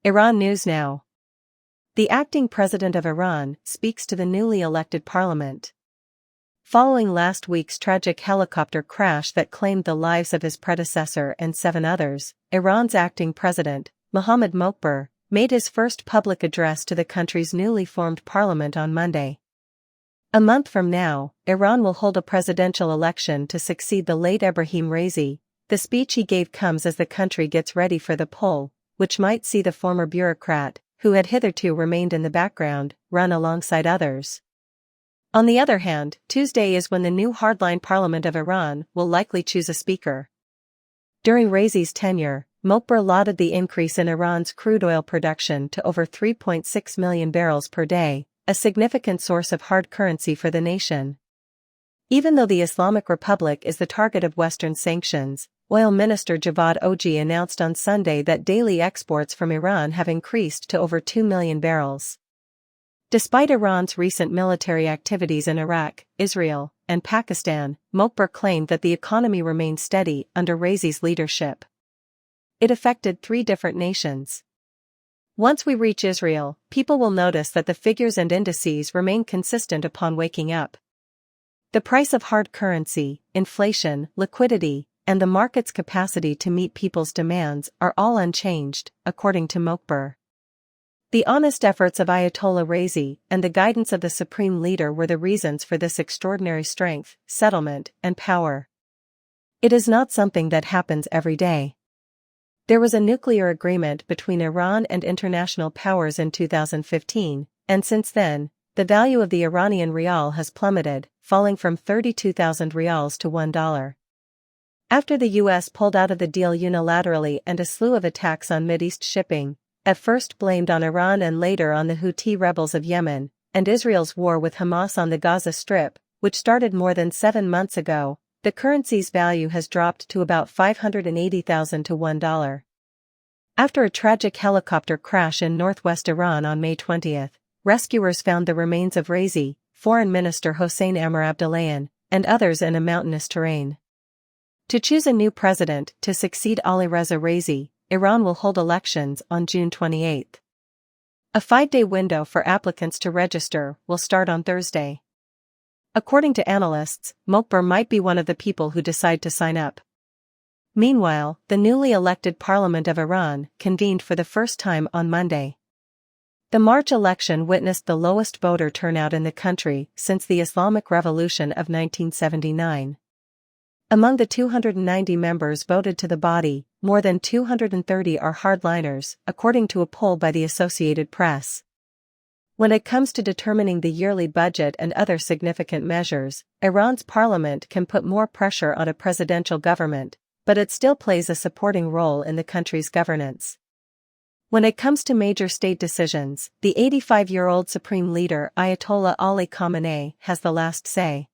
Iran News Now. The acting president of Iran speaks to the newly elected parliament. Following last week's tragic helicopter crash that claimed the lives of his predecessor and 7 others, Iran's acting president, Mohammad Mokber, made his first public address to the country's newly formed parliament on Monday. A month from now, Iran will hold a presidential election to succeed the late Ebrahim Raisi. The speech he gave comes as the country gets ready for the poll, which might see the former bureaucrat, who had hitherto remained in the background, run alongside others. On the other hand, Tuesday is when the new hardline parliament of Iran will likely choose a speaker. During Raisi's tenure, Mokber lauded the increase in Iran's crude oil production to over 3.6 million barrels per day, a significant source of hard currency for the nation. Even though the Islamic Republic is the target of Western sanctions, Oil Minister Javad Oji announced on Sunday that daily exports from Iran have increased to over 2 million barrels. Despite Iran's recent military activities in Iraq, Israel, and Pakistan, Mokber claimed that the economy remained steady under Raisi's leadership. It affected 3 different nations. Once we reach Israel, people will notice that the figures and indices remain consistent upon waking up. The price of hard currency, inflation, liquidity, and the market's capacity to meet people's demands are all unchanged, according to Mokber. The honest efforts of Ayatollah Raisi and the guidance of the supreme leader were the reasons for this extraordinary strength, settlement, and power. It is not something that happens every day. There was a nuclear agreement between Iran and international powers in 2015, and since then, the value of the Iranian rial has plummeted, falling from 32,000 rials to $1. After the U.S. pulled out of the deal unilaterally and a slew of attacks on Mideast shipping, at first blamed on Iran and later on the Houthi rebels of Yemen, and Israel's war with Hamas on the Gaza Strip, which started more than 7 months ago, the currency's value has dropped to about 580,000 to $1. After a tragic helicopter crash in northwest Iran on May 20, rescuers found the remains of Raisi, Foreign Minister Hossein Amir-Abdollahian, and others in a mountainous terrain. To choose a new president to succeed Ali-Reza Raisi, Iran will hold elections on June 28. A 5-day window for applicants to register will start on Thursday. According to analysts, Mokber might be one of the people who decide to sign up. Meanwhile, the newly elected parliament of Iran convened for the first time on Monday. The March election witnessed the lowest voter turnout in the country since the Islamic Revolution of 1979. Among the 290 members voted to the body, more than 230 are hardliners, according to a poll by the Associated Press. When it comes to determining the yearly budget and other significant measures, Iran's parliament can put more pressure on a presidential government, but it still plays a supporting role in the country's governance. When it comes to major state decisions, the 85-year-old supreme leader Ayatollah Ali Khamenei has the last say.